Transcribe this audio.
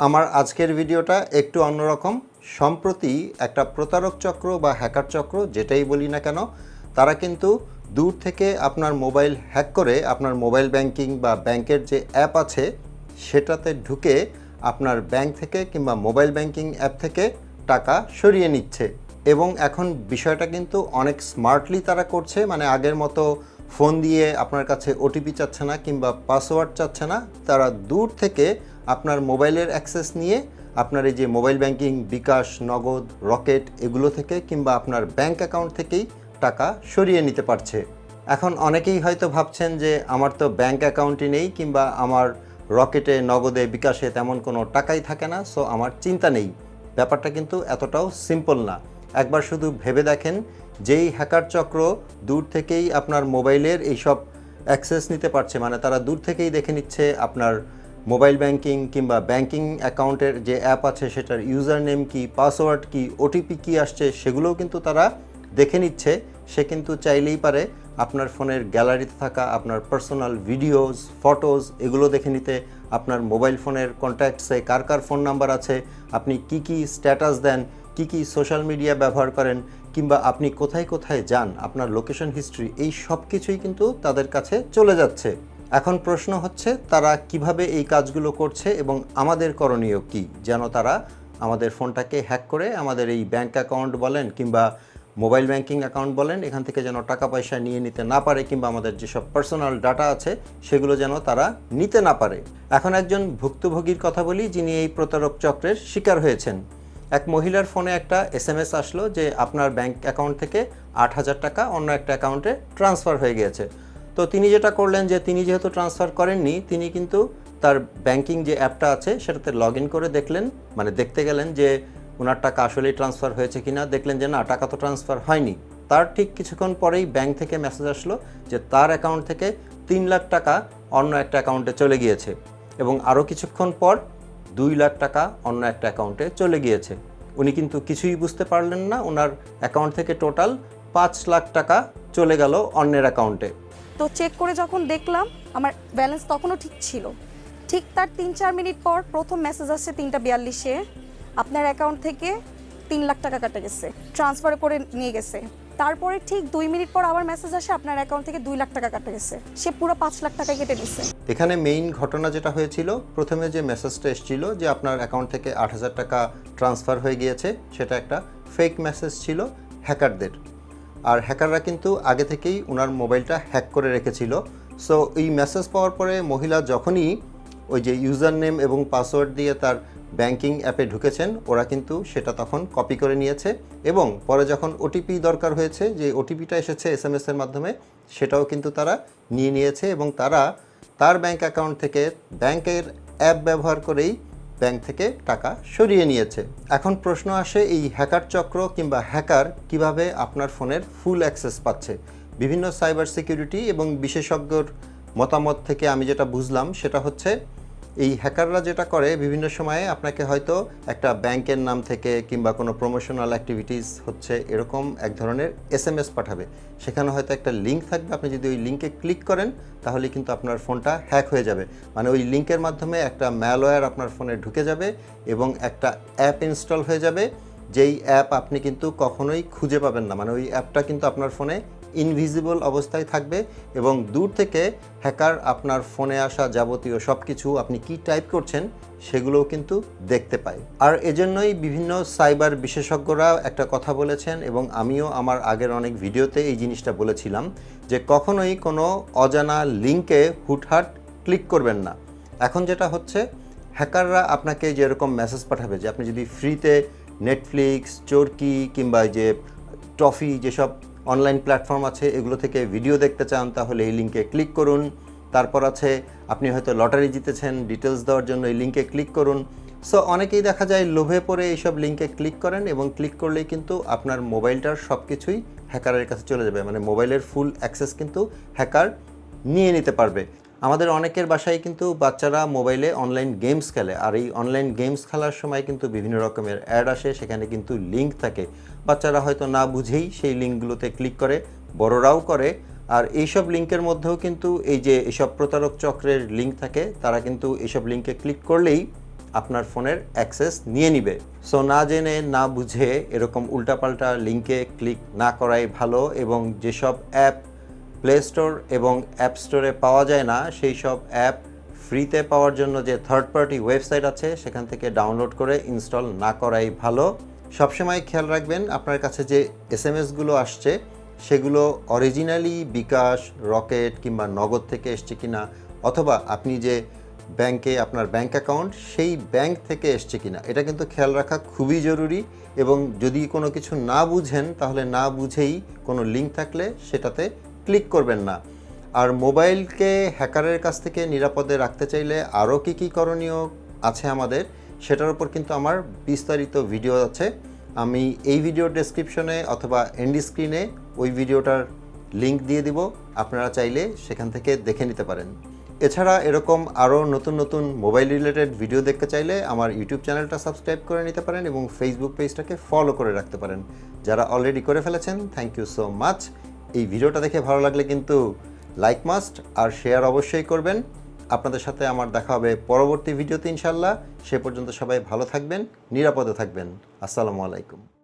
আমার আজকের ভিডিওটা একটু অন্যরকম। সম্প্রতি একটা প্রতারক চক্র বা হ্যাকার চক্র যেটাই বলি না কেন, তারা কিন্তু দূর থেকে আপনার মোবাইল হ্যাক করে আপনার মোবাইল ব্যাংকিং বা ব্যাংকের যে অ্যাপ আছে সেটাতে ঢুকে আপনার ব্যাংক থেকে কিংবা মোবাইল ব্যাংকিং অ্যাপ থেকে টাকা সরিয়ে নিচ্ছে। এবং এখন বিষয়টা কিন্তু অনেক স্মার্টলি তারা করছে, মানে আগের মতো ফোন দিয়ে আপনার কাছে ওটিপি চাচ্ছে না কিংবা পাসওয়ার্ড চাচ্ছে না। তারা দূর থেকে আপনার মোবাইলের অ্যাক্সেস নিয়ে আপনার এই যে মোবাইল ব্যাংকিং, বিকাশ, নগদ, রকেট এগুলো থেকে কিংবা আপনার ব্যাংক অ্যাকাউন্ট থেকেই টাকা সরিয়ে নিতে পারছে। এখন অনেকেই হয়তো ভাবছেন যে আমার তো ব্যাংক অ্যাকাউন্টই নেই কিংবা আমার রকেটে, নগদে, বিকাশে তেমন কোনো টাকাই থাকে না, সো আমার চিন্তা নেই। ব্যাপারটা কিন্তু এতটাও সিম্পল না। একবার শুধু ভেবে দেখেন, যেই হ্যাকার চক্র দূর থেকেই আপনার মোবাইলের এইসব অ্যাক্সেস নিতে পারছে, মানে তারা দূর থেকেই দেখে নিচ্ছে আপনার মোবাইল ব্যাংকিং কিংবা ব্যাংকিং অ্যাকাউন্টের যে অ্যাপ আছে সেটার ইউজার নেম কী, পাসওয়ার্ড কী, ওটিপি কী আসছে সেগুলোও কিন্তু তারা দেখে নিচ্ছে। সে কিন্তু চাইলেই পারে আপনার ফোনের গ্যালারিতে থাকা আপনার পার্সোনাল ভিডিওস, ফটোজ এগুলো দেখে নিতে, আপনার মোবাইল ফোনের কন্ট্যাক্টসে কার কার ফোন নাম্বার আছে, আপনি কি কি স্ট্যাটাস দেন, কি কি সোশ্যাল মিডিয়া ব্যবহার করেন, কিংবা আপনি কোথায় কোথায় যান, আপনার লোকেশন হিস্ট্রি, এই সব কিছুই কিন্তু তাদের কাছে চলে যাচ্ছে। এখন প্রশ্ন হচ্ছে তারা কিভাবে এই কাজগুলো করছে এবং আমাদের করণীয় কী, যেন তারা আমাদের ফোনটাকে হ্যাক করে আমাদের এই ব্যাংক অ্যাকাউন্ট বলেন কিংবা মোবাইল ব্যাংকিং অ্যাকাউন্ট বলেন এখান থেকে যেন টাকা পয়সা নিয়ে নিতে না পারে, কিংবা আমাদের যেসব পার্সোনাল ডাটা আছে সেগুলো যেন তারা নিতে না পারে। এখন একজন ভুক্তভোগীর কথা বলি যিনি এই প্রতারক চক্রের শিকার হয়েছেন। এক মহিলার ফোনে একটা SMS আসলো যে আপনার ব্যাংক অ্যাকাউন্ট থেকে 8,000 টাকা অন্য একটা অ্যাকাউন্টে ট্রান্সফার হয়ে গিয়েছে। তো তিনি যেটা করলেন যে তিনি যেহেতু ট্রান্সফার করেননি, তিনি কিন্তু তার ব্যাংকিং যে অ্যাপটা আছে সেটাতে লগ ইন করে দেখলেন, মানে দেখতে গেলেন যে ওনার টাকা আসলেই ট্রান্সফার হয়েছে কিনা। দেখলেন যে না, টাকা তো ট্রান্সফার হয়নি। তার ঠিক কিছুক্ষণ পরেই ব্যাংক থেকে মেসেজ আসলো যে তার অ্যাকাউন্ট থেকে 3 লাখ টাকা অন্য একটা অ্যাকাউন্টে চলে গিয়েছে, এবং আরও কিছুক্ষণ পর 2 লাখ টাকা অন্য একটা অ্যাকাউন্টে চলে গিয়েছে। উনি কিন্তু কিছুই বুঝতে পারলেন না, ওনার অ্যাকাউন্ট থেকে টোটাল 5 লাখ টাকা চলে গেল অন্যের অ্যাকাউন্টে। তো চেক করে যখন দেখলাম আমার ব্যালেন্স তখনও ঠিক ছিল। ঠিক তার 3-4 মিনিট পর প্রথম মেসেজ আসছে 3:42-এ, আপনার অ্যাকাউন্ট থেকে 3 লাখ টাকা কাটা গেছে, ট্রান্সফার করে নিয়ে গেছে। তারপরে ঠিক 2 মিনিট পর আবার মেসেজ আসে আপনার অ্যাকাউন্ট থেকে 2 লাখ টাকা কাটা গেছে। সে পুরো 5 লাখ টাকা কেটে নিছে। এখানে মেইন ঘটনা যেটা হয়েছিল, প্রথমে যে মেসেজটা এসেছিল যে আপনার অ্যাকাউন্ট থেকে 8,000 টাকা ট্রান্সফার হয়ে গিয়েছে, সেটা একটা ফেক মেসেজ ছিল হ্যাকারদের। আর হ্যাকাররা কিন্তু আগে থেকেই ওনার মোবাইলটা হ্যাক করে রেখেছিল। সো এই মেসেজ পাওয়ার পরে মহিলা যখনই ওই যে ইউজার নেম এবং পাসওয়ার্ড দিয়ে তার ব্যাংকিং অ্যাপে ঢুকেছেন, ওরা কিন্তু সেটা তখন কপি করে নিয়েছে, এবং পরে যখন ওটিপি দরকার হয়েছে, যে ওটিপিটা এসেছে SMS-এর মাধ্যমে, সেটাও কিন্তু তারা নিয়ে নিয়েছে, এবং তারা তার ব্যাংক অ্যাকাউন্ট থেকে ব্যাংকের অ্যাপ ব্যবহার করেই ব্যাংক থেকে টাকা সরিয়ে নিয়েছে। এখন প্রশ্ন আসে, এই হ্যাকার চক্র কিংবা হ্যাকার কিভাবে আপনার ফোনের ফুল অ্যাক্সেস পাচ্ছে। বিভিন্ন সাইবার সিকিউরিটি এবং বিশেষজ্ঞর মতামত থেকে আমি যেটা বুঝলাম সেটা হচ্ছে, এই হ্যাকাররা যেটা করে, বিভিন্ন সময়ে আপনাকে হয়তো একটা ব্যাংকের নাম থেকে কিংবা কোনো প্রমোশনাল অ্যাক্টিভিটিস হচ্ছে এরকম এক ধরনের SMS পাঠাবে। সেখানে হয়তো একটা লিঙ্ক থাকবে, আপনি যদি ওই লিঙ্কে ক্লিক করেন তাহলে কিন্তু আপনার ফোনটা হ্যাক হয়ে যাবে। মানে ওই লিঙ্কের মাধ্যমে একটা ম্যালওয়্যার আপনার ফোনে ঢুকে যাবে এবং একটা অ্যাপ ইনস্টল হয়ে যাবে, যেই অ্যাপ আপনি কিন্তু কখনোই খুঁজে পাবেন না। মানে ওই অ্যাপটা কিন্তু আপনার ফোনে ইনভিজিবল অবস্থায় থাকবে, এবং দূর থেকে হ্যাকার আপনার ফোনে আসা যাবতীয় সব কিছু, আপনি কি টাইপ করছেন সেগুলোও কিন্তু দেখতে পায়। আর এজন্যই বিভিন্ন সাইবার বিশেষজ্ঞরা একটা কথা বলেছেন, এবং আমিও আমার আগের অনেক ভিডিওতে এই জিনিসটা বলেছিলাম, যে কখনোই কোনো অজানা লিঙ্কে হুটহাট ক্লিক করবেন না। এখন যেটা হচ্ছে, হ্যাকাররা আপনাকে যেরকম মেসেজ পাঠাবে যে আপনি যদি ফ্রিতে নেটফ্লিক্স, চরকি কিংবা যে টফি যেসব অনলাইন প্ল্যাটফর্ম আছে এগুলো থেকে ভিডিও দেখতে চান তাহলে এই লিঙ্কে ক্লিক করুন। তারপর আছে আপনি হয়তো লটারি জিতেছেন, ডিটেলস দেওয়ার জন্য এই লিঙ্কে ক্লিক করুন। সো অনেকেই দেখা যায় লোভে পড়ে এইসব লিঙ্কে ক্লিক করেন, এবং ক্লিক করলেই কিন্তু আপনার মোবাইলটার সব কিছুই হ্যাকারের কাছে চলে যাবে। মানে মোবাইলের ফুল অ্যাক্সেস কিন্তু হ্যাকার নিয়ে নিতে পারবে। আমাদের অনেকের বাসায় কিন্তু বাচ্চারা মোবাইলে অনলাইন গেমস খেলে, আর এই অনলাইন গেমস খেলার সময় কিন্তু বিভিন্ন রকমের অ্যাড আসে, সেখানে কিন্তু লিঙ্ক থাকে। বাচ্চারা হয়তো না বুঝেই সেই লিঙ্কগুলোতে ক্লিক করে, বড়রাও করে। আর এইসব লিঙ্কের মধ্যেও কিন্তু এই যে এইসব প্রতারক চক্রের লিঙ্ক থাকে, তারা কিন্তু এইসব লিঙ্কে ক্লিক করলেই আপনার ফোনের অ্যাক্সেস নিয়ে নিবে। সো না জেনে না বুঝে এরকম উল্টাপাল্টা লিঙ্কে ক্লিক না করাই ভালো, এবং যেসব অ্যাপ প্লে স্টোর এবং অ্যাপ স্টোরে পাওয়া যায় না সেই সব অ্যাপ ফ্রিতে পাওয়ার জন্য যে থার্ড পার্টি ওয়েবসাইট আছে সেখান থেকে ডাউনলোড করে ইনস্টল না করাই ভালো। সবসময় খেয়াল রাখবেন আপনার কাছে যে এসএমএসগুলো আসছে সেগুলো অরিজিনালি বিকাশ, রকেট কিংবা নগদ থেকে এসছে কিনা, অথবা আপনি যে ব্যাংকে আপনার ব্যাংক অ্যাকাউন্ট সেই ব্যাংক থেকে এসছে কিনা, এটা কিন্তু খেয়াল রাখা খুবই জরুরি। এবং যদি কোনো কিছু না বুঝেন তাহলে না বুঝেই কোনো লিঙ্ক থাকলে সেটাতে ক্লিক করবেন না। আর মোবাইলকে হ্যাকারের কাছ থেকে নিরাপদে রাখতে চাইলে আরও কী করণীয় আছে আমাদের, সেটার উপর কিন্তু আমার বিস্তারিত ভিডিও আছে। আমি এই ভিডিওর ডেসক্রিপশনে অথবা এন্ড স্ক্রিনে ওই ভিডিওটার লিংক দিয়ে দিব, আপনারা চাইলে সেখান থেকে দেখে নিতে পারেন। এছাড়া এরকম আরও নতুন নতুন মোবাইল রিলেটেড ভিডিও দেখতে চাইলে আমার ইউটিউব চ্যানেলটা সাবস্ক্রাইব করে নিতে পারেন এবং ফেসবুক পেজটাকে ফলো করে রাখতে পারেন। যারা অলরেডি করে ফেলেছেন থ্যাংক ইউ সো মাচ। এই ভিডিওটা দেখে ভালো লাগলে কিন্তু লাইক মাস্ট আর শেয়ার অবশ্যই করবেন। আপনাদের সাথে আমার দেখা হবে পরবর্তী ভিডিওতে ইনশাল্লাহ। সে পর্যন্ত সবাই ভালো থাকবেন, নিরাপদে থাকবেন। আসসালামু আলাইকুম।